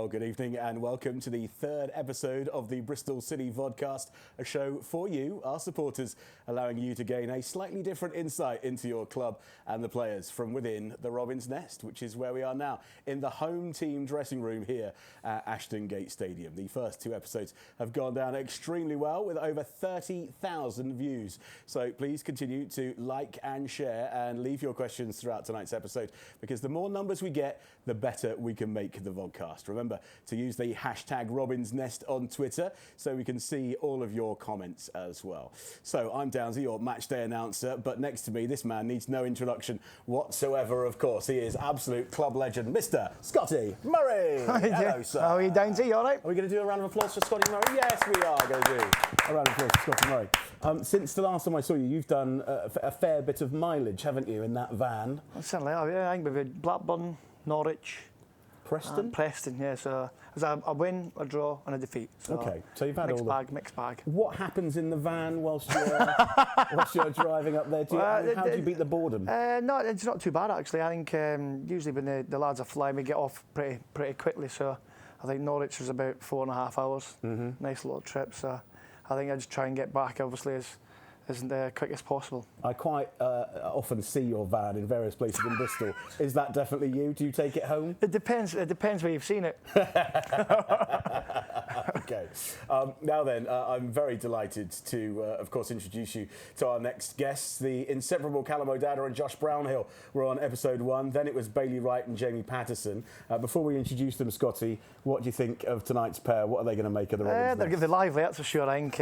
Well, good evening and welcome to the third episode of the Bristol City Vodcast, a show for you, our supporters, allowing you to gain a slightly different insight into your club and the players from within the Robin's Nest, which is where we are now, in the home team dressing room here at Ashton Gate Stadium. The first two episodes have gone down extremely well with over 30,000 views. So please continue to like and share and leave your questions throughout tonight's episode, because the more numbers we get, the better we can make the vodcast. Remember to use the hashtag Robin's Nest on Twitter so we can see all of your comments as well. So I'm Downsy, your matchday announcer, but next to me, this man needs no introduction whatsoever, of course. He is absolute club legend, Mr. Scotty Murray. Hello, sir. How are you, Downsy? You all right? Are we going to do a round of applause for Scotty Murray? Yes, we are going to do a round of applause for Scotty Murray. Since the last time I saw you, you've done a fair bit of mileage, haven't you, in that van? Certainly, yeah. I think we've had Blackburn, Norwich, Preston? Preston, yeah. So it was a win, a draw and a defeat. So okay, so you've had mixed bag. What happens in the van whilst you're driving up there? How do you beat the boredom? No, it's not too bad actually. I think usually when the lads are flying, we get off pretty quickly. So I think Norwich was about 4.5 hours. Nice little trip. So I think I just try and get back, obviously, as quick as possible. I quite often see your van in various places in Bristol. Is that definitely you? Do you take it home? It depends where you've seen it. Okay. Now then, I'm very delighted to, of course, introduce you to our next guests. The inseparable Callum O'Dowda and Josh Brownhill were on episode 1. Then it was Bailey Wright and Jamie Patterson. Before we introduce them, Scotty, what do you think of tonight's pair? What are they going to make of the Robin's Nest? They're lively, that's for sure. I think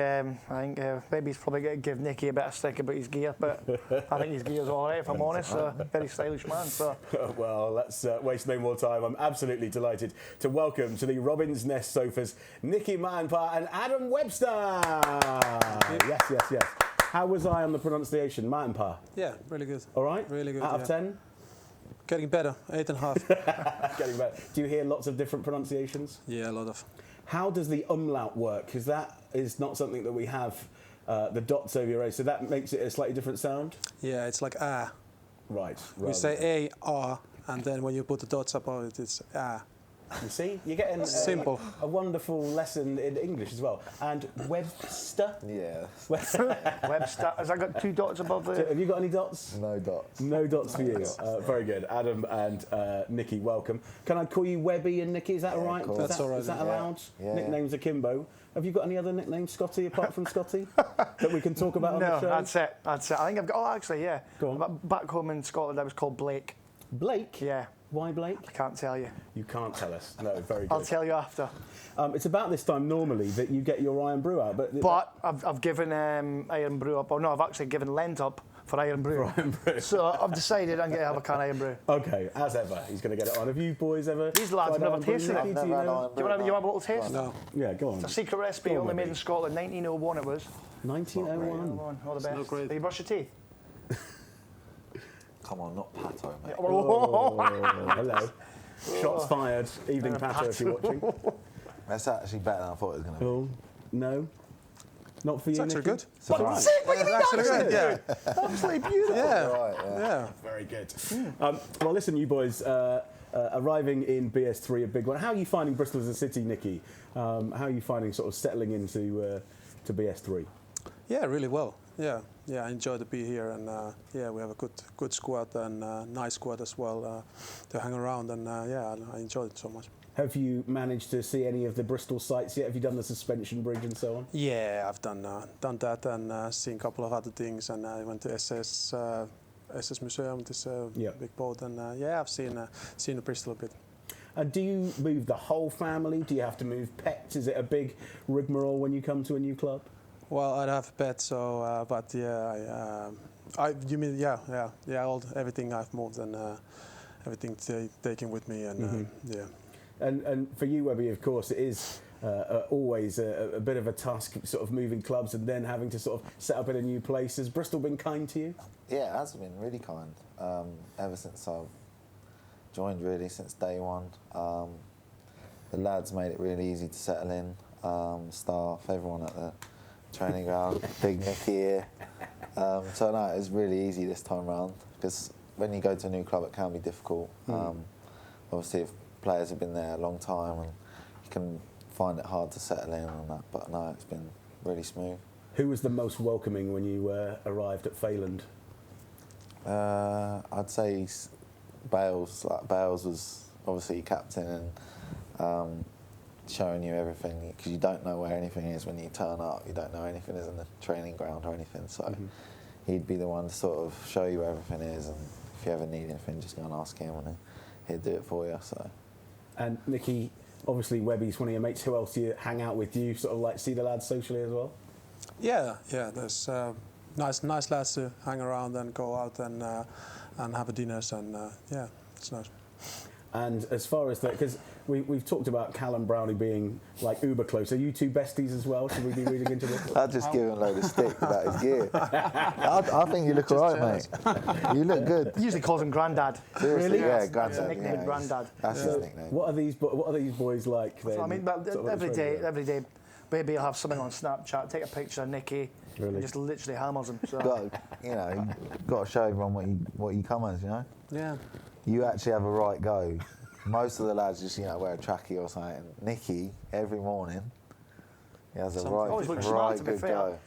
maybe he's probably going to give Niki a bit of stick about his gear, but I think his gear's all right, if I'm honest. Very stylish man. So. Well, let's waste no more time. I'm absolutely delighted to welcome to the Robin's Nest sofas Niki, Mäenpää and Adam Webster. Yes. How was I on the pronunciation? Mäenpää? Yeah, really good. All right? Really good. Out of 10? Getting better, 8.5. Getting better. Do you hear lots of different pronunciations? Yeah, a lot of. How does the umlaut work? Because that is not something that we have, the dots over your A, so that makes it a slightly different sound? Yeah, it's like ah. Right. We say A, R, and then when you put the dots above it, it's ah. You see, you're getting simple. A wonderful lesson in English as well. And Webster? Yeah. Webster. Has that got 2 dots above there? Have you got any dots? No dots. No dots for you. Very good. Adam and Niki, welcome. Can I call you Webby and Niki? Is that all right? That's all right. Is that allowed? Yeah. Nicknames akimbo. Have you got any other nicknames, Scotty, apart from Scotty, that we can talk about on the show? No, that's it. I think I've got. Oh, actually, yeah. Go on. Back home in Scotland, I was called Blake. Blake? Yeah. Why Blake? I can't tell you. You can't tell us. No, very good. I'll tell you after. It's about this time normally that you get your Iron Brew out, but I've given Iron Brew up. Oh no, I've actually given Lent up for Iron Brew. For Iron Brew. So I've decided I'm going to have a can of Iron Brew. Okay, as ever, he's going to get it on. Have you boys ever? These lads have never tasted it. Do you Do you want to have a little taste? No. Yeah, go on. It's a secret recipe only made in Scotland. 1901 it was. 1901. All the best. No great. Do you brush your teeth? Come on, not Pato, mate. Oh, hello. Shots fired. Evening Pato if you're watching. That's actually better than I thought it was going to be. Oh, no. Not for you, It's actually Niki? good. It's all right. It's actually good, yeah. Absolutely beautiful. Yeah. All right, Yeah. Very good. Well, listen, you boys, arriving in BS3, a big one. How are you finding Bristol as a city, Niki? How are you finding sort of settling into to BS3? Yeah, really well. Yeah, I enjoy to be here, and yeah, we have a good squad and nice squad as well to hang around, and yeah, I enjoyed it so much. Have you managed to see any of the Bristol sites yet? Have you done the suspension bridge and so on? Yeah, I've done that and seen a couple of other things, and I went to SS Museum, this big boat, and yeah, I've seen Bristol a bit. Do you move the whole family? Do you have to move pets? Is it a big rigmarole when you come to a new club? Well, I'd have a pet, so but yeah, everything I've moved and everything taken with me, and yeah. And for you, Webby, of course, it is always a bit of a task, sort of moving clubs and then having to sort of set up in a new place. Has Bristol been kind to you? Yeah, it has been really kind. Ever since I've joined, really, since day one. The lads made it really easy to settle in. Staff, everyone at the training ground, big Niki here. So no, it was really easy this time round, because when you go to a new club, it can be difficult. Obviously, if players have been there a long time and can find it hard to settle in on that. But no, it's been really smooth. Who was the most welcoming when you arrived at Feyland? I'd say Bales. Like Bales was obviously captain and showing you everything, because you don't know where anything is when you turn up. You don't know anything is in the training ground or anything. So he'd be the one to sort of show you where everything is, and if you ever need anything, just go and ask him, and he'd do it for you. So. And Niki, obviously Webby's one of your mates. Who else do you hang out with? Do you sort of like see the lads socially as well? Yeah. There's nice lads to hang around and go out and have a dinners, and yeah, it's nice. And as far as that, because we've talked about Cal and Brownie being like uber close. Are you two besties as well? Should we be reading into this? I'll just give him a load of stick about his gear. I think you look all right, mate. You look good. He usually calls him Grandad. Seriously, Really? yeah, Grandad. Nickname Yeah, Grandad. That's his nickname. What are these boys like? Then, I mean, every day, maybe you'll have something on Snapchat, take a picture of Niki, and just literally hammers him. So. Got to show everyone what you come as, you know. Yeah. You actually have a right go. Most of the lads just wear a trackie or something. Niki, every morning, he has a right good go.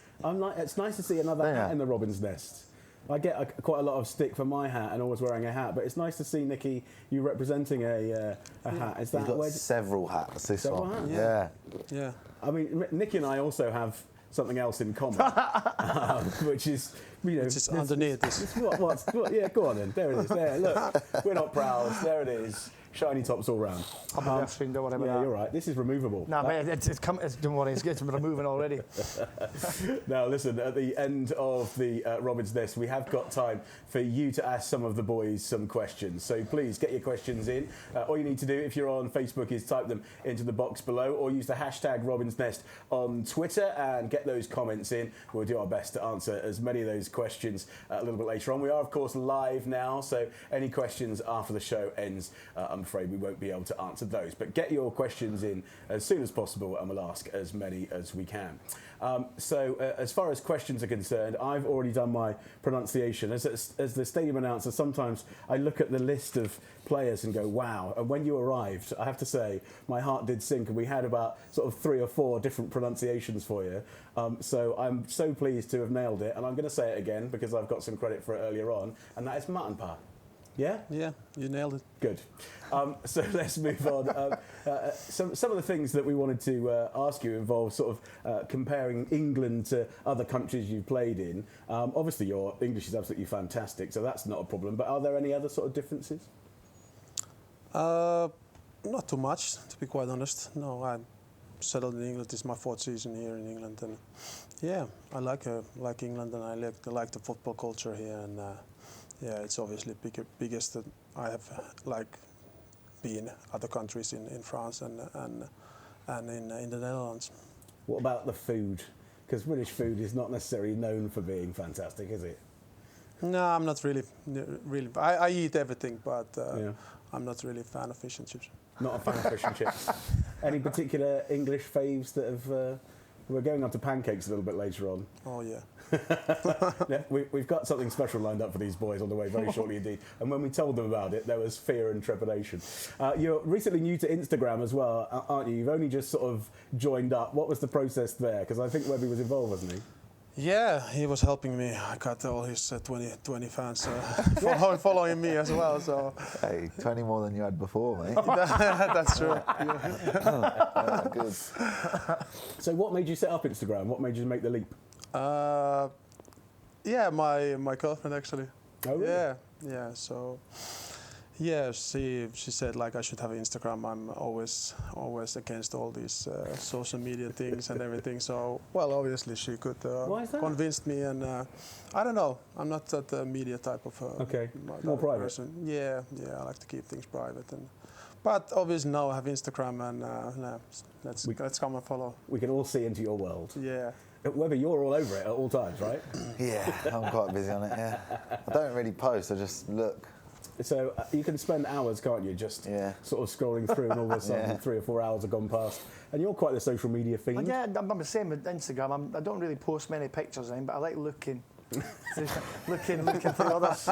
It's nice to see another hat in the Robin's Nest. I get quite a lot of stick for my hat and always wearing a hat, but it's nice to see, Niki, you representing a hat. Is that He's got several hats, this one. Hats? Yeah. I mean, Niki and I also have something else in common, which is, just underneath this. Yeah, go on then. There it is. There, look, we're not proud. There it is. Shiny tops all round. Don't worry about yeah, that. you're right. This is removable. No, but don't worry, it's removing already. Now, listen, at the end of the Robin's Nest, we have got time for you to ask some of the boys some questions. So please get your questions in. All you need to do, if you're on Facebook, is type them into the box below, or use the hashtag Robin's Nest on Twitter and get those comments in. We'll do our best to answer as many of those questions a little bit later on. We are, of course, live now, so any questions after the show ends, I'm afraid we won't be able to answer those. But get your questions in as soon as possible, and we'll ask as many as we can. As far as questions are concerned, I've already done my pronunciation. As the stadium announcer, sometimes I look at the list of players and go, wow. And when you arrived, I have to say, my heart did sink, and we had about sort of 3 or 4 different pronunciations for you. So I'm so pleased to have nailed it, and I'm going to say it again because I've got some credit for it earlier on, and that is Mäenpää. Yeah? Yeah, you nailed it. Good. So let's move on. Some of the things that we wanted to ask you involve sort of comparing England to other countries you've played in. Obviously, your English is absolutely fantastic, so that's not a problem. But are there any other sort of differences? Not too much, to be quite honest. No, I'm settled in England. This is my 4th season here in England, and yeah, I like England, and I like the football culture here, and yeah, it's obviously biggest that I have been other countries in France and in the Netherlands. What about the food? Because British food is not necessarily known for being fantastic, is it? No, I'm not really. I eat everything, but I'm not really a fan of fish and chips. Not a fan of fish and chips. Any particular English faves that have? We're going on to pancakes a little bit later on. Oh yeah. We've got something special lined up for these boys on the way very shortly indeed. And when we told them about it, there was fear and trepidation. You're recently new to Instagram as well, aren't you? You've only just sort of joined up. What was the process there? Because I think Webby was involved, wasn't he? Yeah, he was helping me. I got all his 20 fans following me as well. So hey, 20 more than you had before, mate. That's true. Good. So what made you set up Instagram? What made you make the leap? Yeah, my girlfriend actually. Oh, really? Yeah. So yeah, she said I should have Instagram. I'm always against all these social media things and everything. So well, obviously she could convince me, and I don't know. I'm not that media type of more private person. Yeah. I like to keep things private, but obviously now I have Instagram, and let's come and follow. We can all see into your world. Yeah. Webby, you're all over it at all times, right? Yeah, I'm quite busy on it. Yeah, I don't really post. I just look. So you can spend hours, can't you, just sort of scrolling through, and all of a sudden 3 or 4 hours have gone past. And you're quite the social media fiend. Yeah, I'm the same with Instagram. I don't really post many pictures in, but I like looking looking for the others.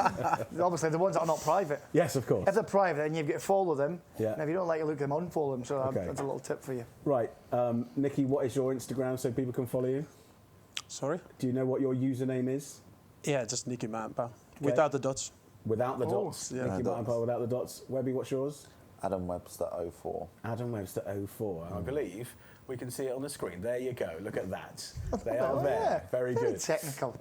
Obviously, the ones that are not private. Yes, of course. If they're private, then you've got to follow them. Yeah. And if you don't like the look of them, unfollow them. So Okay. that's a little tip for you. Right. Niki, what is your Instagram so people can follow you? Sorry? Do you know what your username is? Yeah, just Niki Mäenpää. Without the dots. Without the dots. yeah. Niki Dots. Mäenpää without the dots. Webby, what's yours? Adam Webster 04. Adam Webster 04. I believe we can see it on the screen. There you go. Look at that. They are there. Yeah. Very good. Technical.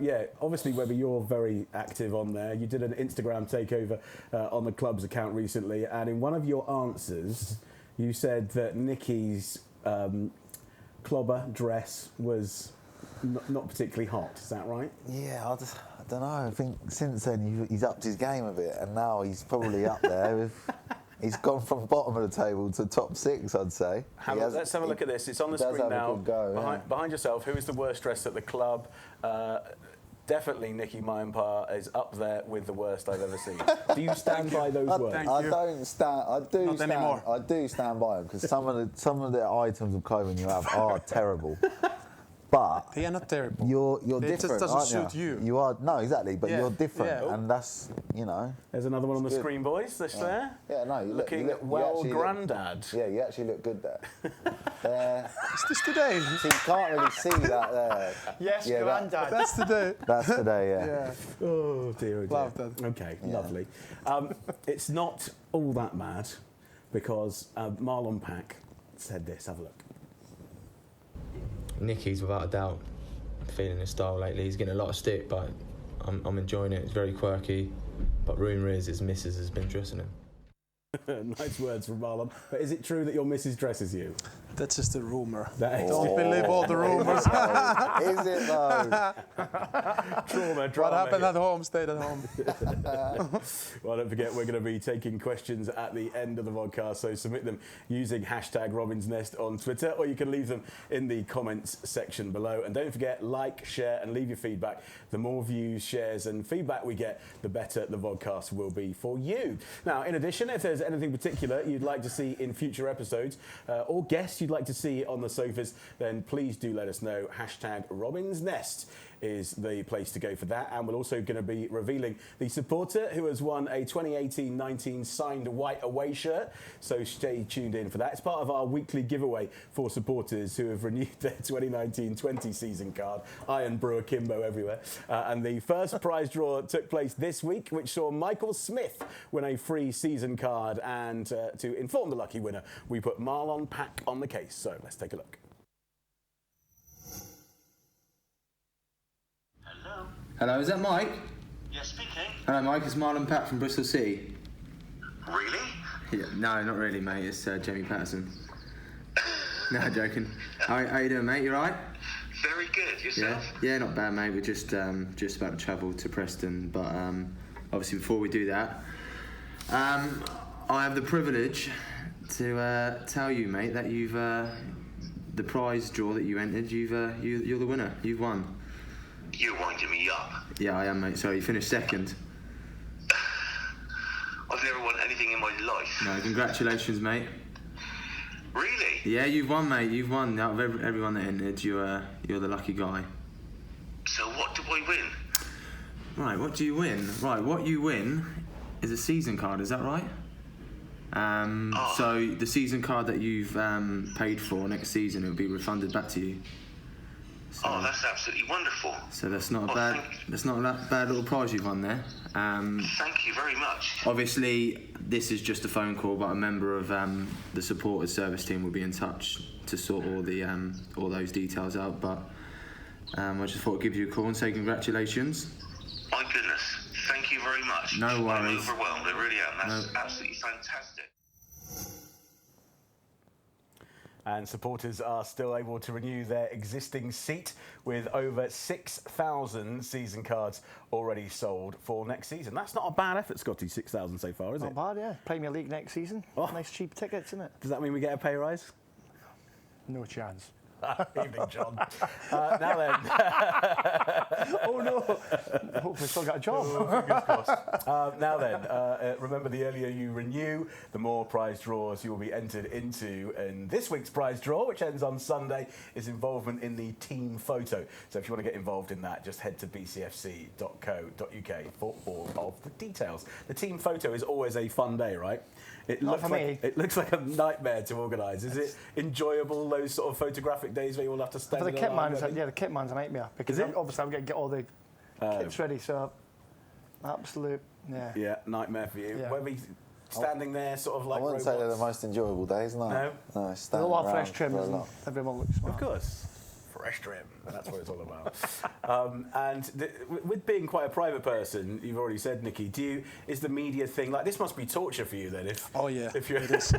Yeah, obviously, Webby, you're very active on there. You did an Instagram takeover on the club's account recently, and in one of your answers, you said that Niki's clobber dress was not particularly hot. Is that right? Yeah, I don't know. I think since then he's upped his game a bit, and now he's probably up there. He's gone from bottom of the table to top 6, I'd say. Let's have a look at this. It's on the does screen have a now. good go, Behind yourself, who is the worst dressed at the club? Definitely Niki Mäenpää is up there with the worst I've ever seen. Do you stand by those words? Thank you. don't stand. I do Not stand. anymore. I do stand by them because some of the items of clothing you have are terrible. But They are not terrible. you're It just different, doesn't aren't suit you. You are exactly, but Yeah, you're different, yeah. and that's There's another one on the good. screen, boys. This there. Yeah, no, you Looking look, well, actually grandad. Yeah, you actually look good there. There. Is this today? So you can't really see that there. Yes, Yeah, granddad. That's today. That's today, yeah. Yeah. Oh dear, oh dear. Love that. Okay, Yeah. lovely. It's not all that mad because Marlon Pack said this. Have a look. Niki's without a doubt feeling his style lately. He's getting a lot of stick, but I'm enjoying it. It's very quirky, but rumour is his missus has been dressing him. Nice words from Marlon. But is it true that your missus dresses you? That's just a rumor. That is Don't believe all the rumors. Is it though? Trauma. What happened at home stayed at home. Well, don't forget, we're going to be taking questions at the end of the podcast, so submit them using hashtag Robin's Nest on Twitter, or you can leave them in the comments section below. And don't forget, like, share, and leave your feedback. The more views, shares, and feedback we get, the better the podcast will be for you. Now, in addition, if there's anything particular you'd like to see in future episodes, or guests you'd like to see on the sofas, then please do let us know. Hashtag Robin's Nest is the place to go for that. And we're also going to be revealing the supporter who has won a 2018-19 signed white away shirt. So stay tuned in for that. It's part of our weekly giveaway for supporters who have renewed their 2019-20 season card. Iron Brewer Kimbo everywhere. And the first prize draw took place this week, which saw Michael Smith win a free season card. And to inform the lucky winner, we put Marlon Pack on the case. So let's take a look. Hello, is that Mike? Yeah, speaking. Hello, Mike. It's Marlon Pat from Bristol City. Really? Yeah, no, not really, mate. It's Jamie Patterson. No, joking. How you doing, mate? You alright? Very good. Yourself? Yeah, not bad, mate. We're just about to travel to Preston, but obviously before we do that, I have the privilege to tell you, mate, that you've the prize draw that you entered. You're the winner. You've won. You're winding me up. Yeah, I am, mate. Sorry, you finished second. I've never won anything in my life. No, congratulations, mate. Really? Yeah, you've won, mate. You've won. Out of everyone that entered, you're the lucky guy. So what do I win? Right, what do you win? Right, what you win is a season card. Is that right? So the season card that you've paid for next season, it'll be refunded back to you. So, That's absolutely wonderful. So that's not a bad little prize you've won there. Thank you very much. Obviously, this is just a phone call, but a member of the supporters service team will be in touch to sort all those details out. But I just thought I'd give you a call and say congratulations. My goodness. Thank you very much. No worries. I'm overwhelmed. I really am. That's absolutely fantastic. And supporters are still able to renew their existing seat with over 6,000 season cards already sold for next season. That's not a bad effort, Scotty, 6,000 so far, is it? Not bad, yeah. Premier League next season. Oh. Nice cheap tickets, isn't it? Does that mean we get a pay rise? No chance. Evening, John. Now then. Oh no! Hopefully, still got a job. Fingers crossed. Now then, remember, the earlier you renew, the more prize draws you will be entered into. And this week's prize draw, which ends on Sunday, is involvement in the team photo. So if you want to get involved in that, just head to bcfc.co.uk for all of the details. The team photo is always a fun day, right? It looks like a nightmare to organise. Is it enjoyable, those sort of photographic days where you all have to stand For the in a kit line, man's, the kit man's a nightmare because obviously I'm going to get all the kits ready. So absolute, yeah, nightmare for you. Yeah. Where we standing there, sort of like. I wouldn't say they're the most enjoyable days, no. No, no, a lot of fresh trim, isn't it? Everyone looks smart. Of course. Fresh trim, that's what it's all about. With being quite a private person, you've already said, Niki, is the media thing, like, this must be torture for you then? If you're it is.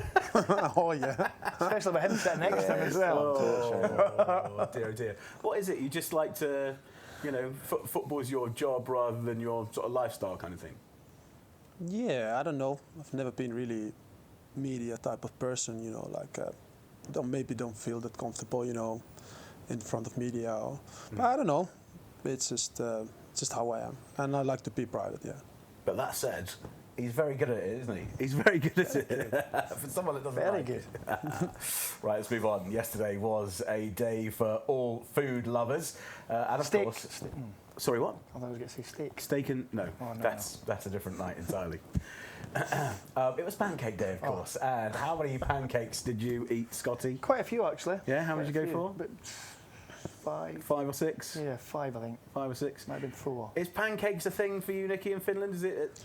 Oh yeah. Especially with him sitting next to him as well. Oh, dear, oh dear. What is it? You just like to, football's your job rather than your sort of lifestyle kind of thing? Yeah, I don't know. I've never been really media type of person, don't feel that comfortable, in front of media. But I don't know. It's just how I am, and I like to be private. Yeah. But that said, he's very good at it, isn't he? He's very good at it. For someone that doesn't Very like good. it. Right, let's move on. Yesterday was a day for all food lovers, and of Steak. course. Sorry, what? I thought I was going to say steak. Steak and no, Oh, no. that's a different night entirely. It was pancake day, of course. And how many pancakes did you eat, Scotty? Quite a few actually. Yeah, how many did you go for? But 5. 5 or 6? Yeah, 5 I think. 5 or 6? Might have been 4. Is pancakes a thing for you, Niki, in Finland? Is it?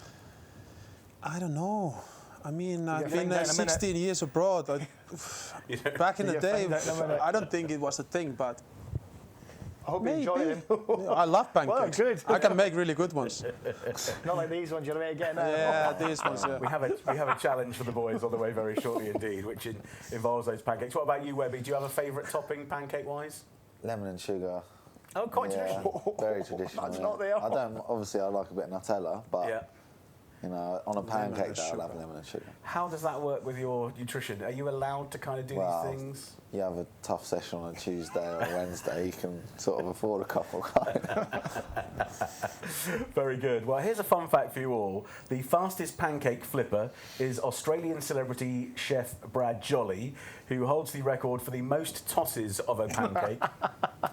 I don't know. I mean, I've find been out in a 16 years abroad. Back in the You'll day, find out in a minute. I don't think it was a thing, but I hope you enjoy them. I love pancakes. good. I can make really good ones. Not like these ones you're ready to get now. Yeah, these ones. Yeah. We have a challenge for the boys on the way very shortly indeed, which involves those pancakes. What about you, Webby? Do you have a favourite topping pancake-wise? Lemon and sugar. Oh, quite traditional. Very traditional. That's yeah. not the I don't. Obviously, I like a bit of Nutella, but Yeah. on a pancake and day, I'll sugar. have lemon and sugar. How does that work with your nutrition? Are you allowed to kind of do Well, these things? You have a tough session on a Tuesday or a Wednesday, you can sort of afford a couple. Very good. Well, here's a fun fact for you all. The fastest pancake flipper is Australian celebrity chef Brad Jolly, who holds the record for the most tosses of a pancake.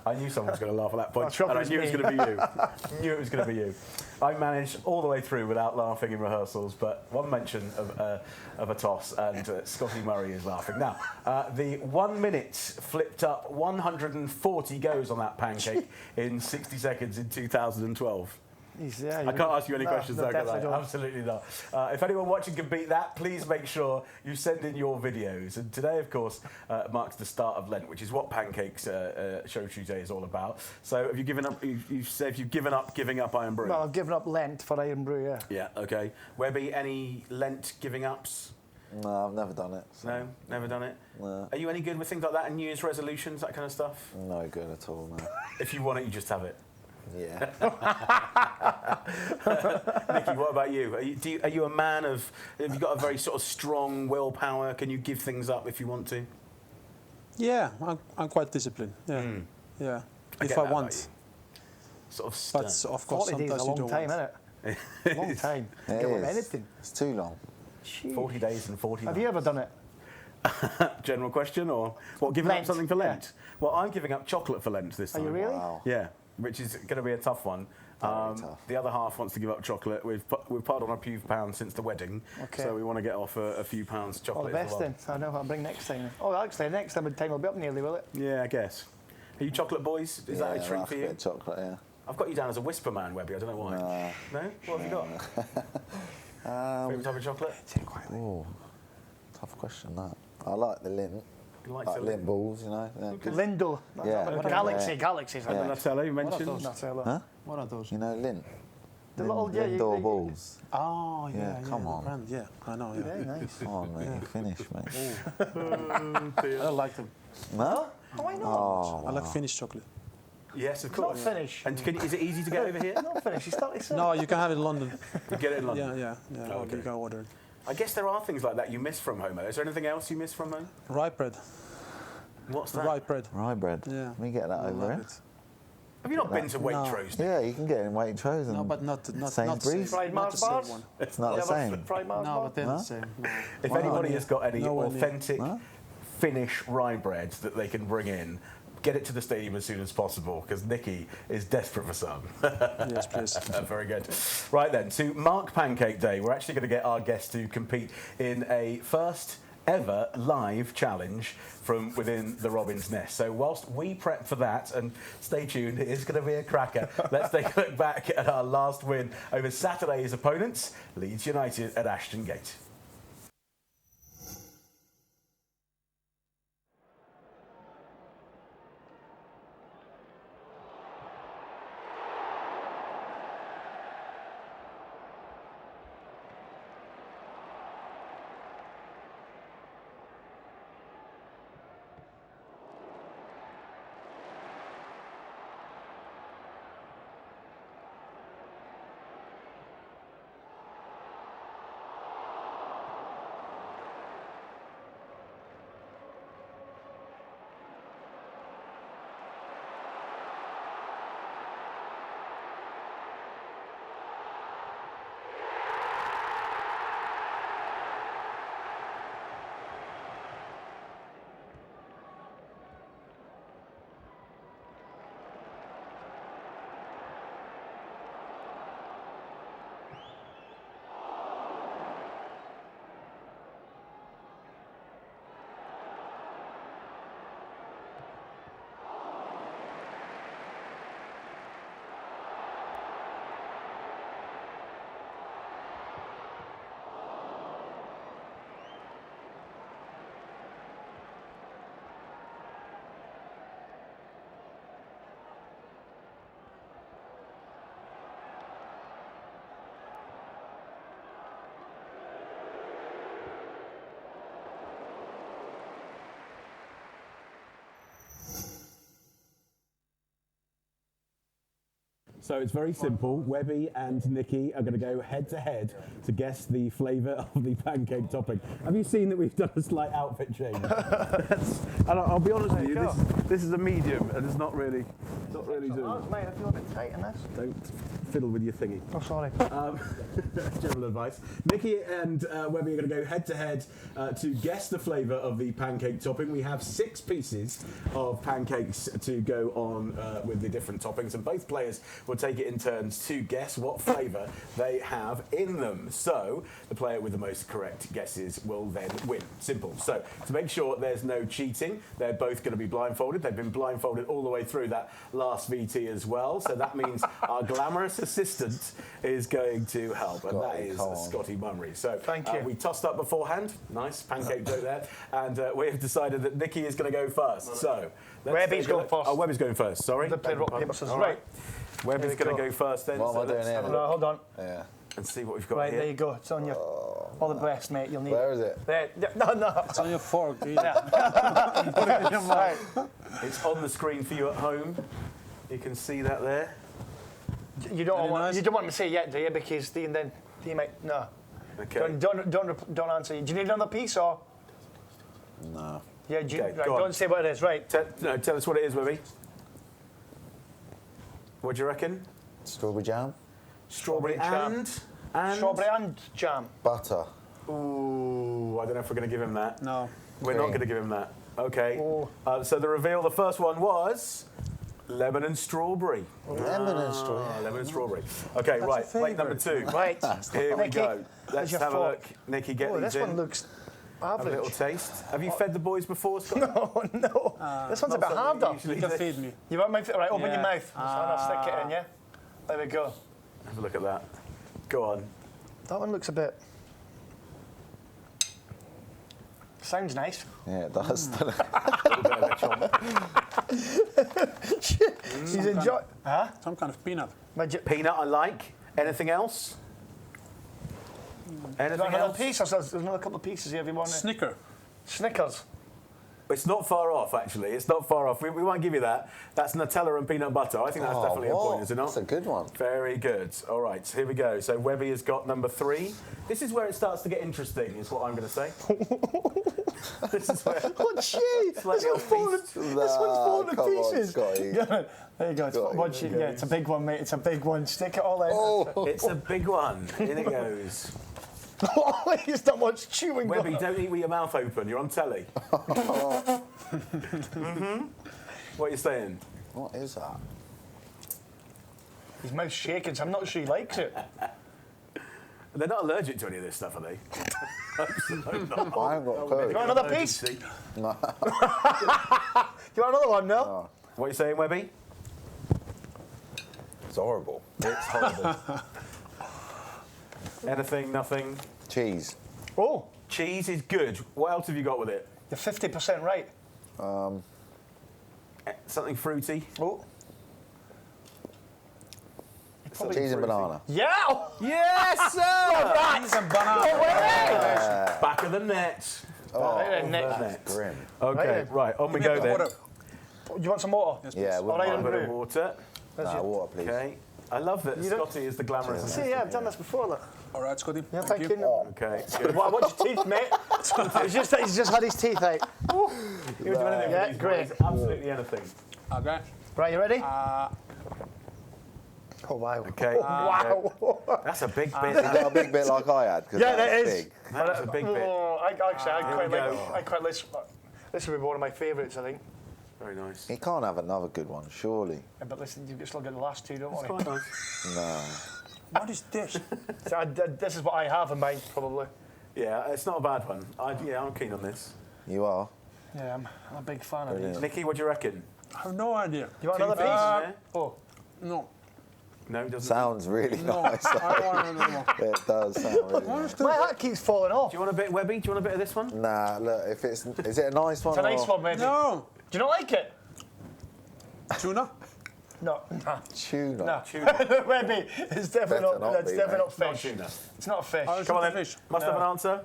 I knew someone was going to laugh at that point, and I knew it was going to be you. Knew it was going to be you. I managed all the way through without laughing in rehearsals, but one mention of a toss, and Scotty Murray is laughing. Now, the 1 minute flipped up 140 goes on that pancake in 60 seconds in 2012. Yeah, I can't ask you any questions no, like that. definitely don't. Absolutely not. If anyone watching can beat that, please make sure you send in your videos. And today, of course, marks the start of Lent, which is what Pancakes Show Tuesday is all about. So have you given up? You said you've given up giving up Iron Brew. Well, I've given up Lent for Iron Brew, yeah. Yeah. Okay. Webby, any Lent giving ups? No, I've never done it. So. No, never done it. No. Are you any good with things like that and New Year's resolutions, that kind of stuff? No good at all, no. If you want it, you just have it. Yeah. Niki, what about you? Are you a man of? Have you got a very sort of strong willpower? Can you give things up if you want to? Yeah, I'm quite disciplined. Yeah, yeah. If I want. Sort of stern. But of course, 40 days is sometimes a you long don't time, want. isn't it? Long time. It Give up is. anything. It's too long. 40 days and 40 Have you ever done it? General question, or what, giving Lent, up something for Lent? yeah. Well, I'm giving up chocolate for Lent this Are time. you really? Wow. Yeah, which is going to be a tough one. Very tough. The other half wants to give up chocolate. We've piled on a few pounds since the wedding, Okay. so we want to get off a few pounds All chocolate the as best well. then. I know what I'll bring next time. Oh, actually, next time will be up nearly, will it? Yeah, I guess. Are you chocolate boys? Is that a treat like for a you? bit of chocolate, yeah. I've got you down as a whisper man, Webby. I don't know why. No? What have you got? Favourite type of chocolate? Ooh, tough question, that. I like the lint. You like Like the lint balls, Yeah, Lindell. Yeah. What Galaxy. Galaxies. And the Nutella you What are mentioned? those? Nutella. Huh? What are those? You know, lint. The little, yeah, Lindor balls. Oh, Yeah, come the on. brand, yeah, I know. Yeah. Very nice. Come on, mate. You finish, mate. I don't like them. No? Oh, why not? Oh, I like Finnish chocolate. Yes, of Not course. finished. And is it easy to get over here? Not finished. He's 37. No, you can have it in London. You get it in London? Yeah. Okay. You can order it. I guess there are things like that you miss from home. Is there anything else you miss from home? Rye bread. What's that? Rye bread. Rye bread. Yeah. We get that I over love here. it. Have you not been to Waitrose? Yeah, you can get it in Waitrose. No, but not Sainsbury's. Fried not Mars the same bars? one. It's not the same. Fried Mars No, bar? but they're the same. No. If Why anybody not? has got any Nowhere near. authentic Finnish rye breads that they can bring in, get it to the stadium as soon as possible, because Niki is desperate for some. Yes, please. Very good. Right then, to mark Pancake Day, we're actually going to get our guests to compete in a first ever live challenge from within the Robin's Nest. So whilst we prep for that, and stay tuned, it is going to be a cracker, let's take a look back at our last win over Saturday's opponents, Leeds United at Ashton Gate. So it's very simple. Webby and Niki are going to go head to head to guess the flavour of the pancake topping. Have you seen that we've done a slight outfit change? And I'll be honest with you, this is a medium, and it's not really doing. Mate, I feel a bit tight in this. Don't fiddle with your thingy. Oh, sorry. General advice. Niki and Webby are going to go head to head to guess the flavour of the pancake topping. We have 6 pieces of pancakes to go on with the different toppings, and both players will take it in turns to guess what flavour they have in them. So the player with the most correct guesses will then win. Simple. So to make sure there's no cheating, they're both going to be blindfolded. They've been blindfolded all the way through that last VT as well. So that means our glamorous assistant is going to help, and that is Scotty Murray. So thank you. We tossed up beforehand. Nice pancake dough there. And we have decided that Niki is going to go first. So Webby's going first. Oh, Webby's going first. Sorry. They play rock, paper, scissors. All right. Webby's going to go first then. What am I doing here? Hold on. Yeah. And see what we've got Right, here. there you go. It's on your... All the best, mate. You'll need Where is it? There. No. It's on your fork. Right. It's on the screen for you at home. You can see that there. You don't want me to say yet, do you? Because then you might... No. Okay. Don't answer. Do you need another piece, or...? No. Yeah, Okay, right, go on. don't say what it is. Right. Tell us what it is, Webby. What do you reckon? Strawberry jam. Strawberry and Strawberry and jam. Butter. Ooh, I don't know if we're going to give him that. No. We're not going to give him that. Okay. Oh. So the reveal, the first one was lemon and strawberry. Lemon and strawberry. Lemon and strawberry. Okay, That's right. your Plate number favourite. 2. Right. Here we Niki, go. Let's your have a fork. look. Niki, get Oh, these this in. one looks Have a average. little taste. Have you fed the boys before, Scott? No. This one's a bit harder. Usually You can feed me. You want my... Right, open your Yeah. mouth. So I'll stick it in, yeah? There we go. Have a look at that. Go on. That one looks a bit... Sounds nice. Yeah, it does. A little bit of a chomp. She's enjoying... Huh? Some kind of peanut. Peanut, I like. Anything else? Anything Another else? piece? There's another couple of pieces here if you want it. Snicker. Snickers. It's not far off, actually. It's not far off. We won't give you that. That's Nutella and peanut butter. I think that's definitely a point, is it not? That's a good one. Very good. All right, here we go. So Webby has got number 3. This is where it starts to get interesting, is what I'm going to say. This is where... Oh, gee! This one's falling to pieces. Scotty. There you go. It's one sheet. Yeah, it's a big one, mate. It's a big one. Stick it all in. Oh. It's a big one. In it goes. Oh, he's not much chewing. Webby, don't eat with your mouth open. You're on telly. What are you saying? What is that? His mouth's shaking, so I'm not sure he likes it. They're not allergic to any of this stuff, are they? Absolutely not. I haven't got a clue. You want another piece? No. You want another one, no? No. What are you saying, Webby? It's horrible. It's horrible. Anything, nothing? Cheese. Oh, Cheese is good. What else have you got with it? you're 50% right. Something fruity? Oh. Cheese and banana. Yeah! Yes, sir! Cheese and banana. Back of the net. Right in the Back of net. the net. Grim. Okay, right, on we go then. You want some water? Yeah, All right, A and bit of brew. water. Nah, water, please. Okay. I love that You don't- Scotty is the glamorous. See, yeah, I've done this before. Look. All right, Scotty. Yeah, thank you. Okay. Good. What's your teeth, mate? he's just had his teeth out. He would do anything Yeah, with these great. boys, absolutely anything. Okay. Right, you ready? Oh, wow. Okay. Wow. That's a big You bit. got a big bit like I had. 'Cause Yeah, that that was is. big. That's a big bit. Oh, I quite we like. go. I quite like. This would be one of my favourites, I think. Very nice. He can't have another good one, surely. Yeah, but listen, you've still got the last two, don't It's we? quite nice. No. What is this? So this is what I have in mind, probably. Yeah, it's not a bad one. I'm keen on this. You are? Yeah, I'm a big fan of these. Niki, what do you reckon? I have no idea. You want another Two piece? pieces there? Oh, No. No, it doesn't. Sounds really No. nice. I don't want another one. It does sound really nice. my hat keeps falling off. Do you want a bit, Webby? Do you want a bit of this one? Nah, look, if it's... Is it a nice one? It's a nice or one, maybe. No. Do you not like it? Tuna? No. Tuna. No. Tuna. Maybe. It's definitely Better not. not That's be, definitely mate. not Not fish. tuna. It's not a fish. Oh, it's Come on not then. fish. Must have an answer.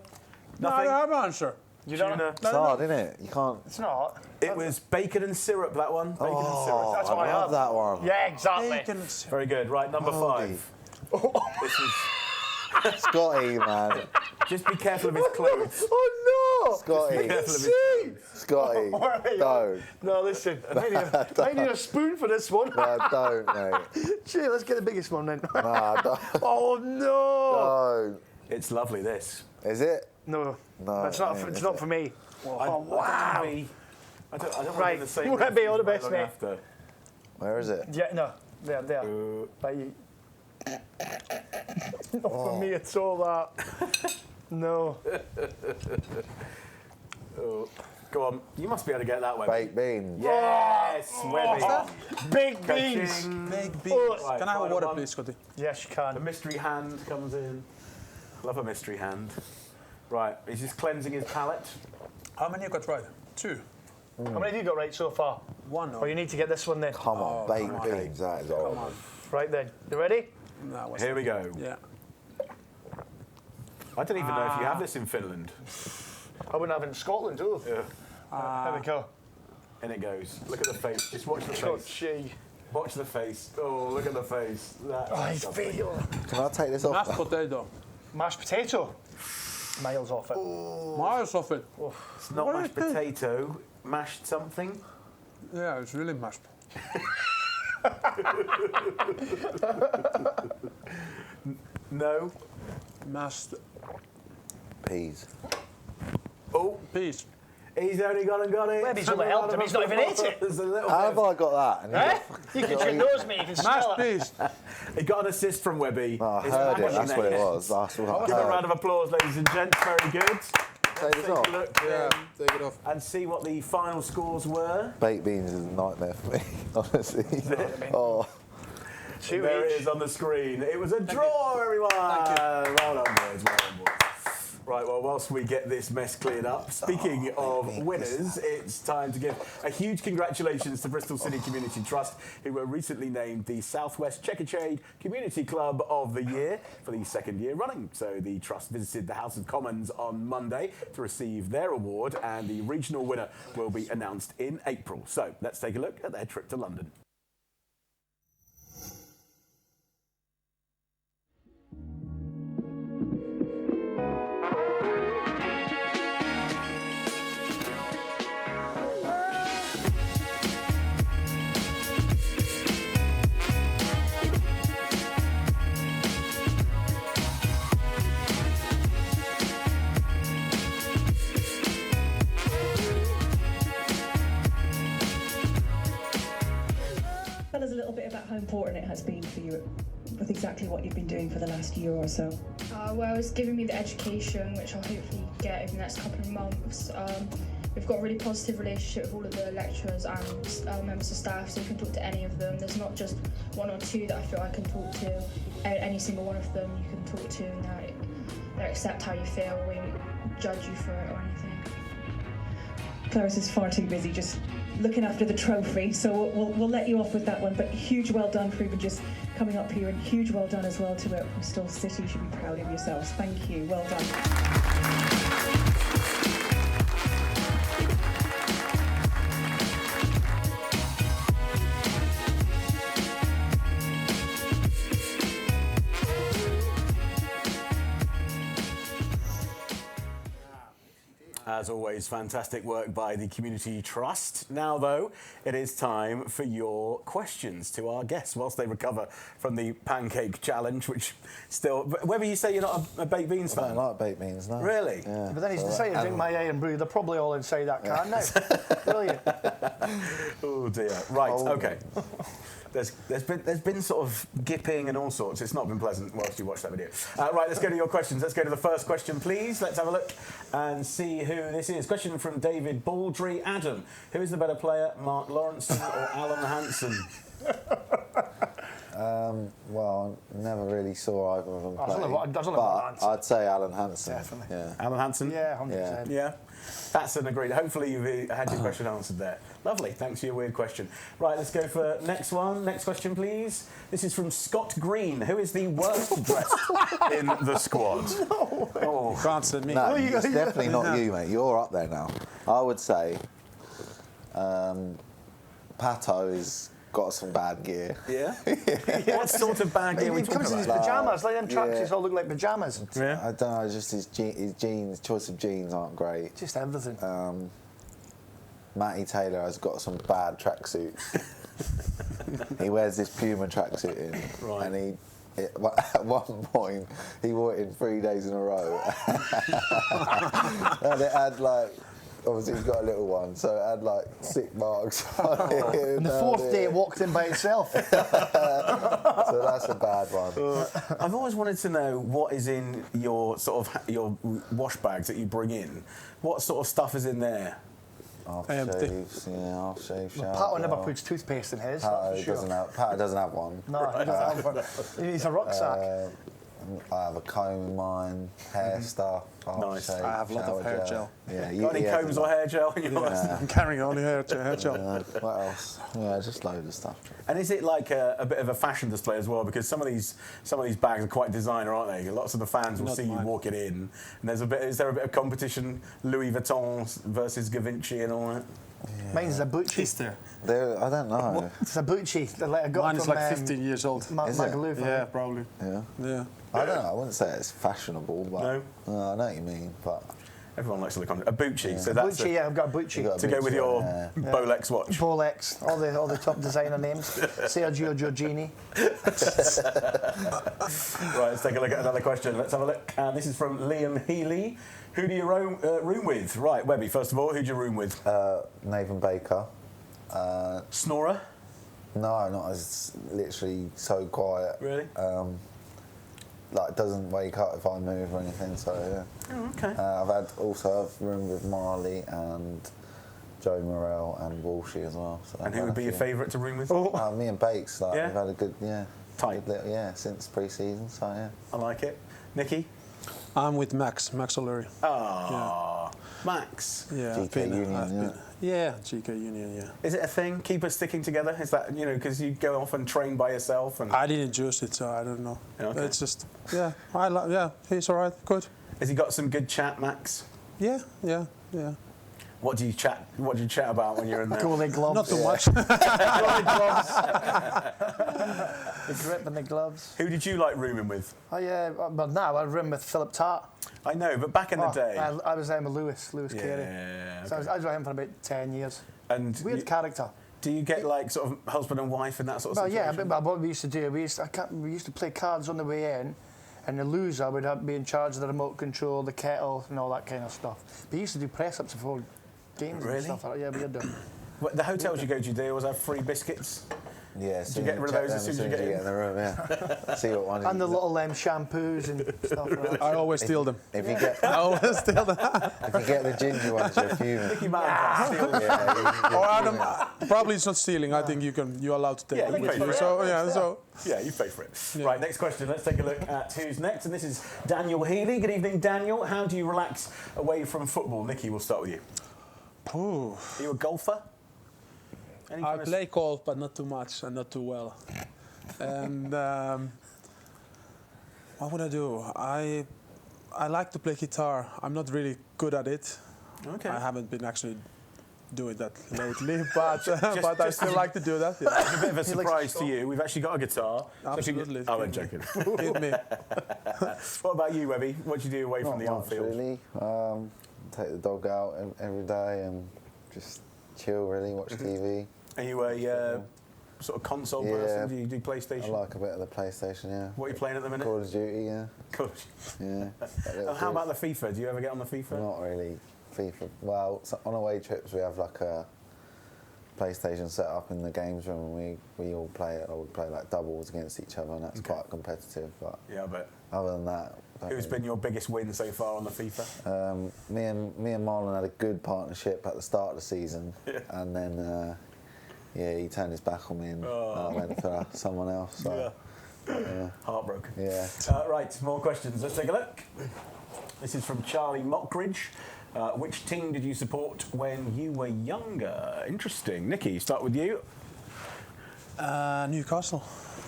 No, I Nothing. have an answer. You don't. Tuna. It's hard, isn't it? You can't... It's not. It was bacon and syrup, that one. Bacon and syrup. That's what I love have. that one. Yeah, exactly. Bacon. Very good. Right, number Holy. 5. This is... Scotty, man. Just be careful of his clothes. Oh no! Scotty. Be careful of his See? Scotty. Alright. Don't. No, listen. I need a spoon for this one. No, don't, mate. Gee, let's get the biggest one then. Nah, don't. Oh no! Don't. It's lovely, this. Is it? No, No, it's not. yeah, It's is not it? for me. I wow. don't want to Right. be in the same You won't be all the best, long mate. after. Where is it? Yeah, no, there. Right, you. Not for me at all. That. No. Oh, go on. You must be able to get that way. Baked beans. Yes, Webby. Big beans. Ka-ching. Big beans. Right, Can I have a final water, one. please, Scotty? Yes, you The can. mystery hand comes in. Love a mystery hand. Right, he's just cleansing his palate. How many you got right? 2. How many have you got right so far? 1. Oh, you need to get this one then. Come on, baked come on. beans. That is horrible. Right then. You ready? No, what's Here we go. Yeah. I don't even know if you have this in Finland. I wouldn't have it in Scotland, do Yeah. There we go. In it goes. Look at the face. Just watch the Oh, face. gee. Watch the face. Oh, look at the face. That's Oh, his disgusting. feel. Can I take this off? Mashed now? potato. Mashed potato. Miles off it. Miles of it. It's not What mashed is this? potato. Mashed something. Yeah, it's really mashed. No. Mashed Peas. Oh, peas. he's only gone and got it. Webby's only helped him, he's not even ate it. There's a little How bit have I got that? And you Eh? got- You can check those, mate. You can smell Mashed it. peas. He got an assist from Webby. No, I It's heard back it. in That's what it there. was. That's what I Give him a round heard. of applause, ladies and gents. Very good. Take this Take off. a look Yeah, take it off. and see what the final scores were. Baked beans is a nightmare for me, honestly. Oh, Two There it each. is on the screen. It was a draw, everyone. Well done, boys. Well done, boys. Right, well, whilst we get this mess cleared up, speaking of winners, it's time to give a huge congratulations to Bristol City Community Trust, who were recently named the Southwest Checkatrade Community Club of the Year for the second year running. So the Trust visited the House of Commons on Monday to receive their award, and the regional winner will be announced in April. So let's take a look at their trip to London. Tell us a little bit about how important it has been for you with exactly what you've been doing for the last year or so. Well, it's given me the education which I'll hopefully get over the next couple of months. We've got a really positive relationship with all of the lecturers and members of staff, so you can talk to any of them. There's not just one or two that I feel I can talk to. Any single one of them you can talk to, and they accept how you feel. We won't judge you for it or anything. Clarence is far too busy just looking after the trophy, so we'll let you off with that one, but huge well done for even just coming up here, and huge well done as well to Bristol City. You should be proud of yourselves. Thank you, well done. As always, fantastic work by the Community Trust. Now, though, it is time for your questions to our guests whilst they recover from the pancake challenge, which still... Whether you say you're not a baked beans fan? I don't like baked beans, no. Really? Yeah. But then he's decided to drink my iron brew. They're probably all inside that can now. Brilliant. Oh, dear. Right, OK. There's been sort of gipping and all sorts. It's not been pleasant whilst you watch that video. Right, let's go to your questions. Let's go to the first question, please. Let's have a look and see who this is. Question from David Baldry. Adam, who is the better player, Mark Lawrenson or Alan Hansen? Well, I never really saw either of them play. But I'd say Alan Hansen. Definitely. Yeah. Alan Hansen? Yeah, 100%. Yeah. That's an agreed. Hopefully you've had your question answered there. Lovely. Thanks for your weird question. Right, let's go for next one. Next question, please. This is from Scott Green. Who is the worst dressed in the squad? You can't say me. No, it's definitely not you, mate. You're up there now. I would say Pato has got some bad gear. Yeah? What sort of bad gear are we He talking comes in his about? pyjamas, like them tracksuits all look like pyjamas. Yeah? I don't know, just his jeans, choice of jeans aren't great. Just everything. Matty Taylor has got some bad tracksuits. He wears this Puma tracksuit in, Right. and at one point he wore it in 3 days in a row, and it had like. Obviously, he's got a little one, so it had like 6 marks on it. And the fourth day it walked in by itself. So that's a bad one. I've always wanted to know what is in your your wash bags that you bring in. What sort of stuff is in there? Aftershaves, aftershave shower. Pato never gel. puts toothpaste in his. Pato doesn't have one. No, he doesn't have one. He needs a rucksack. I have a comb in mine, hair stuff. Nice. Aftershave, I have a lot of shower hair gel. Yeah, Got any combs or hair gel in yours? I'm carrying only hair gel. What else? Yeah, just loads of stuff. And is it like a bit of a fashion display as well? Because some of these bags are quite designer, aren't they? Lots of the fans will Not see mine. you walking in, and is there a bit of competition? Louis Vuitton versus Givenchy and all that. Yeah. Mine's a Bucci. Is there? I don't know. It's a Bucci. I got Mine it is from, like 15 years old. Is it? Magaluf. Yeah, probably. Yeah. Yeah. I don't know. I wouldn't say it's fashionable, but No? I know what you mean. But Everyone likes to look on a Bucci, so that's Bucci, yeah, I've got a Bucci. You got a to go with your Yeah. Bolex watch. Rolex, all the top designer names. Sergio Giorgini. Right, let's take a look at another question. Let's have a look. And this is from Liam Healy. Who do you room with? Right, Webby, first of all, who do you room with? Nathan Baker. Snorer? No, not as literally so quiet. Really? Like doesn't wake up if I move or anything. So yeah. Oh, okay. I've roomed with Marley and Joe Morrell and Walshy as well. So And who would be your favourite to room with? Me and Bakes. Like Yeah? we've had a good Tight. good since pre-season. So yeah. I like it. Niki? I'm with Max O'Leary. Oh, Max. Yeah, GK Union, yeah, GK Union, yeah. Is it a thing? Keepers sticking together? Is that, you know, because you go off and train by yourself? And I didn't choose it, so I don't know. Okay. It's just, he's all right, good. Has he got some good chat, Max? Yeah. What do you chat about when you're in there? Goalie gloves. Not too much. Goalie gloves. The grip and the gloves. Who did you like rooming with? But now I room with Philip Tart. I know, but back in the day. I was with Lewis Carey. Yeah. So I was with him for about 10 years. And Weird character. do you get like sort of husband and wife and that sort of situation? Yeah, but what we used to do, we used to play cards on the way in, and the loser would be in charge of the remote control, the kettle, and all that kind of stuff. But we used to do press-ups before games and stuff like that. Yeah, we did them. The hotels you go to, do you always have free biscuits? Yeah, Do you get rid of those as soon as you get in the room? Yeah. See what one. And the little shampoos and stuff like that. I always steal them. If you get, I always steal them. if you get the ginger ones, you're fuming. Niki Mäenpää. Or Adam, probably it's not stealing. I think you're allowed to take Yeah, it you with pay you. for it. So You pay for it. Yeah. Right, next question. Let's take a look at who's next. And this is Daniel Healy. Good evening, Daniel. How do you relax away from football? Niki, we'll start with you. Ooh. Are you a golfer? Any I kind of play golf, but not too much and not too well. And what would I do? I like to play guitar. I'm not really good at it. Okay. I haven't been actually doing that lately, but I still like to do that. Yeah. It's a bit of a surprise to you. We've actually got a guitar. Absolutely. Oh, I'm joking. Hit me. What about you, Webby? What do you do away from the Not much, outfield? really. Take the dog out every day and just chill, really, watch TV. Are you a sort of console person? Do you do PlayStation? I like a bit of the PlayStation, yeah. What are you playing at the minute? Call of Duty, yeah. Cool. Yeah. How about the FIFA? Do you ever get on the FIFA? Not really. FIFA. Well, so on away trips we have like a PlayStation set up in the games room, and we all play it. I would play like doubles against each other, and that's quite competitive. But yeah, I bet. Other than that, who's been your biggest win so far on the FIFA? Me and Marlon had a good partnership at the start of the season, and then he turned his back on me and I went for someone else. So, Heartbroken. Yeah. Right, more questions. Let's take a look. This is from Charlie Mockridge. Which team did you support when you were younger? Interesting. Niki, start with you. Newcastle.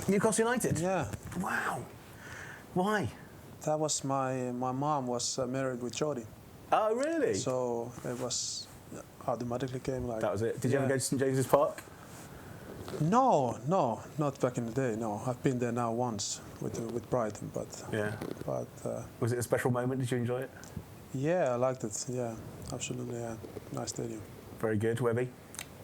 Newcastle United? Yeah. Wow. Why? That was my mom was married with Jody. Oh, really? So it was automatically came like. That was it. Did you ever go to St James's Park? No, not back in the day. No, I've been there now once with Brighton, but was it a special moment? Did you enjoy it? Yeah, I liked it. Yeah, absolutely. Yeah, nice stadium. Very good, Webby.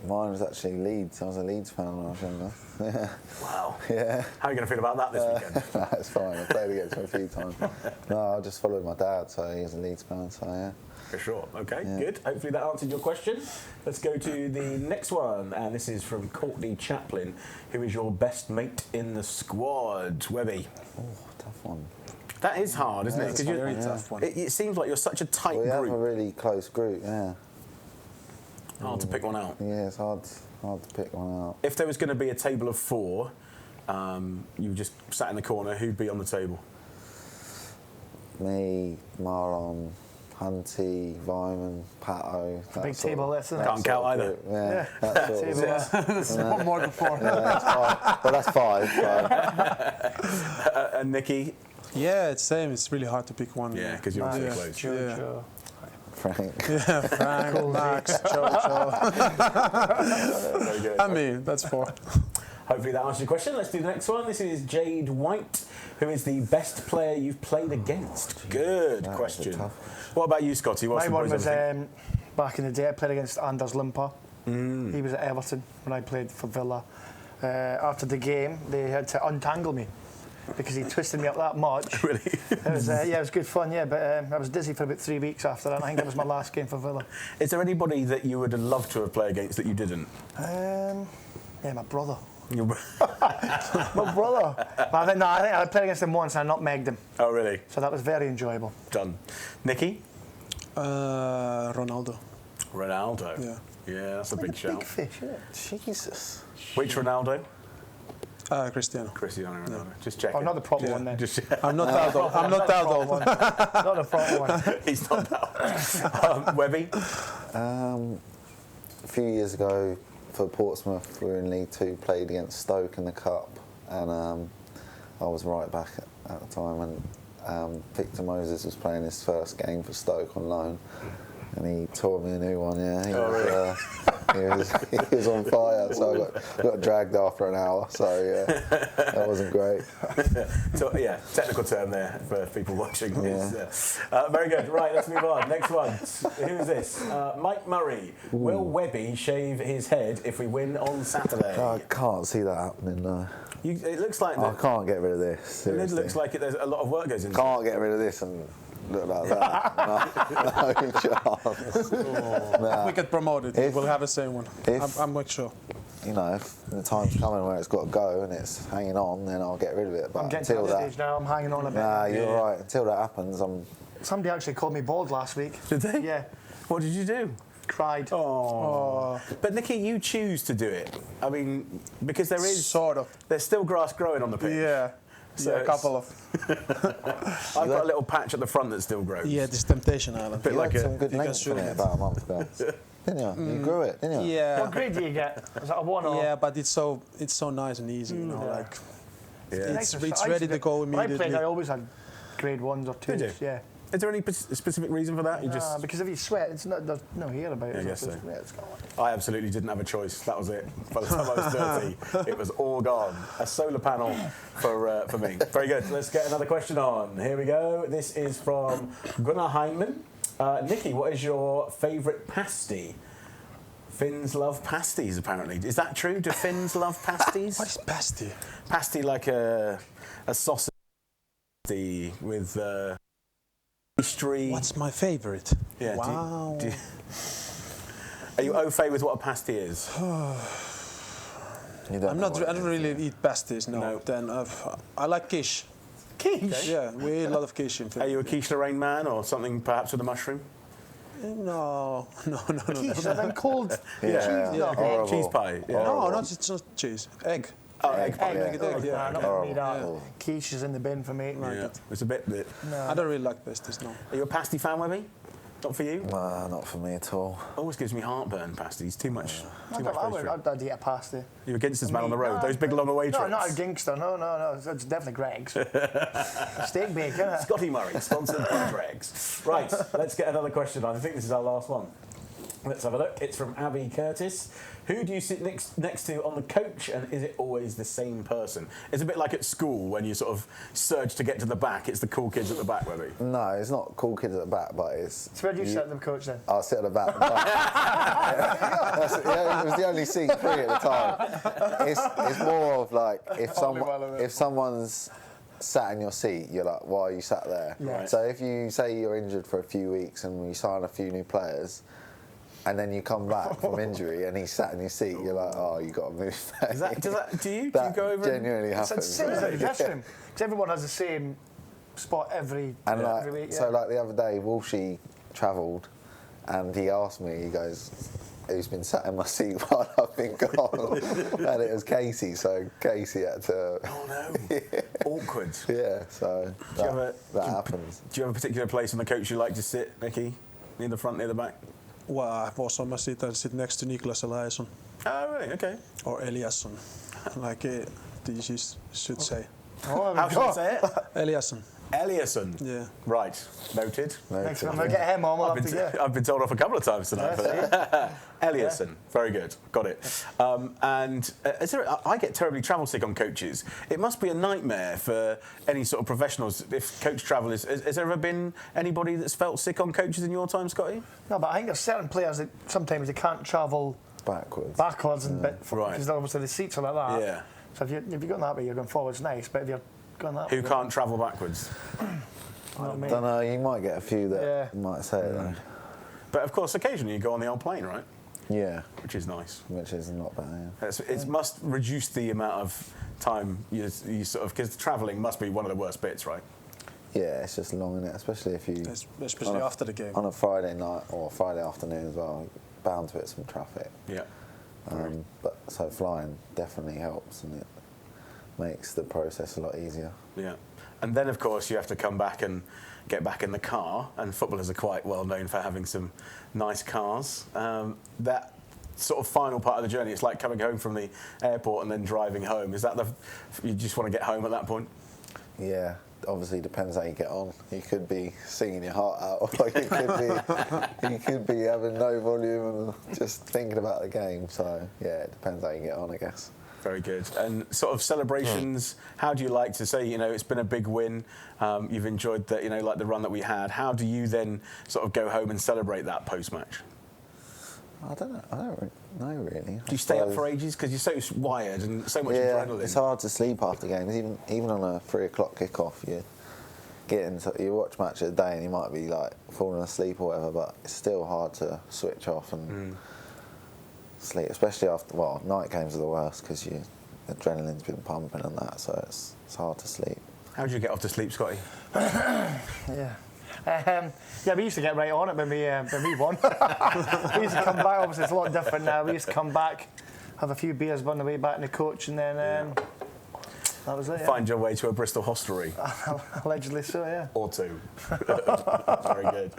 Mine was actually Leeds. I was a Leeds fan when I was younger. Yeah. Wow. Yeah. How are you going to feel about that this weekend? No, it's fine. I played against him a few times. No, I just followed my dad, so he was a Leeds fan, so yeah. For sure. Okay, good. Hopefully that answered your question. Let's go to the next one, and this is from COURTNEY CHAPLIN. Who is your best mate in the squad? Webby. Oh, tough one. That is hard, isn't it? It's a very tough one. It seems like you're such a tight We group. have a really close group, yeah. Hard to pick one out. Yeah, it's hard to pick one out. If there was going to be a table of four, you just sat in the corner, who'd be on the table? Me, Marlon, Hunty, Vyman, Pato. Big table, isn't it? Can't count either. Group. Yeah, that sort of There's one more than four. Yeah, that's five. Well, that's five. And Niki? Yeah, it's same. It's really hard to pick one. Yeah, because you're so close. Sure. Frank. Yeah, Frank, Max, Jojo. Very good. I mean, that's four. Hopefully that answers your question. Let's do the next one. This is Jade White. Who is the best player you've played against? Good question. What about you, Scotty? What's My the one boys' was back in the day. I played against Anders Limper. He was at Everton when I played for Villa. After the game, they had to untangle me because he twisted me up that much. Really? It was, it was good fun, yeah, but I was dizzy for about 3 weeks after that. I think that was my last game for Villa. Is there anybody that you would have loved to have played against that you didn't? Yeah, my brother. Your My brother. But I think I played against him once and I nutmegged him. Oh, really? So that was very enjoyable. Done. Niki? Ronaldo. Ronaldo. Yeah. Yeah, that's a big shout. Big fish, isn't it? Jesus. Which Ronaldo? Cristiano. Cristiano Ronaldo. Just checking. Oh, not the proper one then. Just, I'm not that old. I'm not that old. Not the proper one. He's not that old. Webby? A few years ago for Portsmouth, we were in League Two, played against Stoke in the Cup, and I was right back at the time, and Victor Moses was playing his first game for Stoke on loan, and he taught me a new one. Yeah, he was on fire, so I got dragged after an hour. So yeah, that wasn't great. So, yeah, technical term there for people watching. Yeah. Very good. Right, let's move on. Next one. Who is this? Mike Murray. Will Webby shave his head if we win on Saturday? I can't see that happening. No. It looks like I can't get rid of this. it Seriously. looks like there's a lot of work goes into it. Can't get rid of this and look like that. No chance. If we get promoted, we'll have the same one. I'm not sure. You know, if the time's coming where it's got to go and it's hanging on, then I'll get rid of it. But I'm getting to until that that, stage now. I'm hanging on a bit. nah, you're right. Until that happens, Somebody actually called me bald last week. Did they? Yeah. What did you do? Cried. Oh. But Niki, you choose to do it. I mean, because there is Sort of. there's still grass growing on the pitch. Yeah. So Yeah, a couple of. I've got a little patch at the front that still grows. Yeah, this Temptation Island. Bit you like had a- some good you can length shoot in it it. about a month ago, didn't you? You grew it, didn't you? Yeah. What grade do you get? Is that a 1 or? Yeah, but it's so nice and easy, you know, Yeah. like Yeah. it's ready to go When I immediately. played, I always had grade 1s or 2s. Did you? Yeah. Is there any specific reason for that? You just Because if you sweat, it's not, there's no hair about it. I guess so. Yeah, it's gone. I absolutely didn't have a choice. That was it. By the time I was 30, it was all gone. A solar panel for me. Very good. Let's get another question on. Here we go. This is from Gunnar HEINEMANN. Niki, what is your favourite pasty? Finns love pasties, apparently. Is that true? Do Finns love pasties? What is pasty? Pasty like a sausage with pastry. What's my favorite? Yeah, do you- Wow. Are you au fait with what a pasty is? You don't I'm know not. what I it don't is. really eat pasties. No. No. Then I like quiche. Quiche? Yeah, we eat a lot of quiche in Are Finland. you a quiche Lorraine man or something perhaps with a mushroom? No. Quiche, and then cold Yeah, cheese. No, horrible. Cheese pie. Yeah. No, it's not cheese. Egg. Oh, egg pie. Egg, egg, yeah. Nah, not Oh, for me, that. oh. Quiche is in the bin for me. Yeah. It's a bit. I don't really like pasties. No. Are you a pasty fan, Webby? Not for you? Nah, not for me at all. Always gives me heartburn, pasties. Too much. Too much pastry. I'd eat a pasty. You're against this man on the road. No, Those big long away No, trips. not a gangster. No. It's definitely Greg's. Steak bacon, innit? Scotty Murray, sponsored by Dregs. Right, let's get another question on. I think this is our last one. Let's have a look. It's from Abby Curtis. Who do you sit next to on the coach, and is it always the same person? It's a bit like at school when you sort of surge to get to the back. It's the cool kids at the back, Webby. No, it's not cool kids at the back, but it's. So where do you sit the coach then? I'll sit at the back. It was the only seat free at the time. It's more of like if someone's sat in your seat, you're like, why are you sat there? Yeah. So if you say you're injured for a few weeks and you sign a few new players, and then you come back from injury and he's sat in your seat, you're like, oh, you got to move. Do you That go over? genuinely It's the happens. same as the dressing room. Because everyone has the same spot every week. So like the other day, Walshy travelled, and he asked me, he goes, who's been sat in my seat while I've been gone? And it was Casey, so Casey had to. Oh no! Awkward. Yeah, so that happens. Do you have a particular place on the coach you like to sit, Niki? Near the front, near the back? Well, I was on my seat. I sit next to Niklas Eliasson Oh, right, okay. or Eliasson, like these should say. Oh, How should I say it? Eliasson. Eliasson. Yeah. Right, noted. Next time I get him on, we'll have to get. I've been told off a couple of times tonight for that. Eliasson, very good, got it. And I get terribly travel sick on coaches. It must be a nightmare for any sort of professionals if coach travel is. Has there ever been anybody that's felt sick on coaches in your time, Scotty? No, but I think there's certain players that sometimes they can't travel Backwards. and bit Right. because obviously the seats are like that. Yeah. So if you're going that way, you're going forwards, nice. But if you're going that Who way, can't travel backwards? not me. Don't know. You might get a few that Yeah. might say it though. But of course, occasionally you go on the old plane, right? Yeah, Which is nice. which is not bad. Yeah. It must reduce the amount of time you sort of, because travelling must be one of the worst bits, right? Yeah, it's just long, isn't it? Especially if you. Especially after the game. On a Friday night or Friday afternoon as well, bound to hit some traffic. Yeah. But so flying definitely helps, and makes the process a lot easier. Yeah. And then, of course, you have to come back and get back in the car, and footballers are quite well known for having some nice cars. That sort of final part of the journey, it's like coming home from the airport and then driving home. Is that you just want to get home at that point? Yeah, obviously depends how you get on. You could be singing your heart out, or you could be having no volume and just thinking about the game. So yeah, it depends how you get on, I guess. Very good. And sort of celebrations, how do you like to say, it's been a big win, you've enjoyed the, like the run that we had. How do you then sort of go home and celebrate that post-match? I don't know really. Do you stay up for ages? Because you're so wired and so much adrenaline. It's hard to sleep after games. Even on a 3 o'clock kickoff, you watch match of the day and you might be like falling asleep or whatever, but it's still hard to switch off and sleep, especially after, night games are the worst because the adrenaline's been pumping and that, so it's hard to sleep. How did you get off to sleep, Scotty? We used to get right on it when we won. We used to come back, obviously it's a lot different now, we used to come back, have a few beers on the way back in the coach, and then that was it. Find your way to a Bristol hostelry. Allegedly so, yeah. Or two. Very good.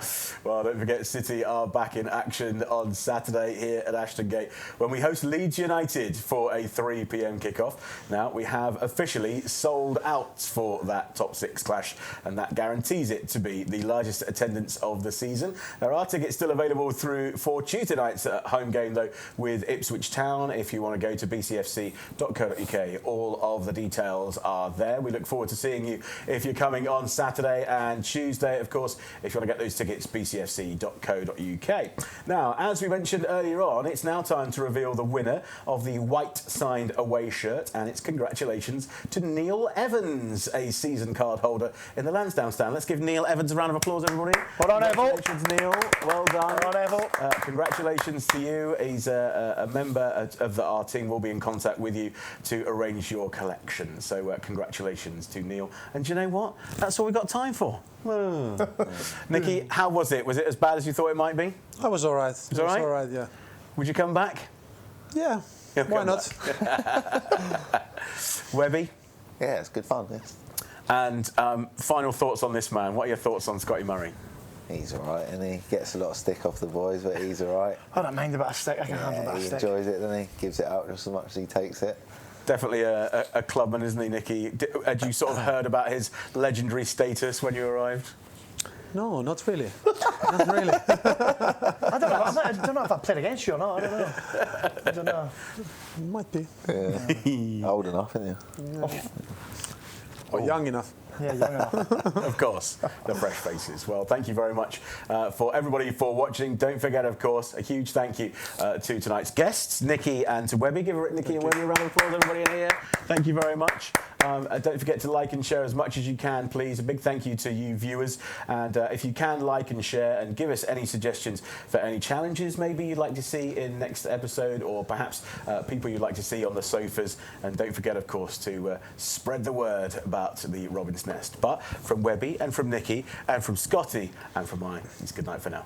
Well, don't forget, City are back in action on Saturday here at Ashton Gate when we host Leeds United for a 3 p.m. kickoff. Now, we have officially sold out for that top 6 clash, and that guarantees it to be the largest attendance of the season. There are tickets still available for Tuesday night's home game, though, with Ipswich Town. If you want to go to bcfc.co.uk, all of the details are there. We look forward to seeing you if you're coming on Saturday and Tuesday, of course. If you want to get those tickets, bcfc.co.uk. Now, as we mentioned earlier on, it's now time to reveal the winner of the white signed away shirt, and it's congratulations to Neil Evans, a season card holder in the Lansdowne stand. Let's give Neil Evans a round of applause, everybody. Well done, Neville. Congratulations, Neil. Well done. Well done, Neville. Congratulations to you. He's a member of our team. Will be in contact with you to arrange your collection. So congratulations to Neil. And do you know what? That's all we've got time for. Niki, how was it? Was it as bad as you thought it might be? I was all right. It was all right? Yeah. Would you come back? Yeah. Why not? Webby? Yeah, it's good fun. Yes. And final thoughts on this man. What are your thoughts on Scotty Murray? He's all right, and he gets a lot of stick off the boys, but he's all right. I don't mind about a stick. I can handle that stick. He enjoys it, doesn't he? Gives it out just as much as he takes it. Definitely a clubman, isn't he, Niki? Had you sort of heard about his legendary status when you arrived? No, not really. Not really. I don't know if I played against you or not. I don't know. Might be. Yeah. Old enough, isn't you? Or young enough. Yeah, young enough. Of course, the fresh faces. Well, thank you very much for everybody for watching. Don't forget, of course, a huge thank you to tonight's guests, Niki and to Webby. Give Niki and Webby a round of applause, everybody in here. Thank you very much. Don't forget to like and share as much as you can, please. A big thank you to you viewers. And if you can like and share and give us any suggestions for any challenges maybe you'd like to see in next episode, or perhaps people you'd like to see on the sofas. And don't forget, of course, to spread the word about the Robin's Nest. But from Webby and from Niki and from Scotty and from mine, it's good night for now.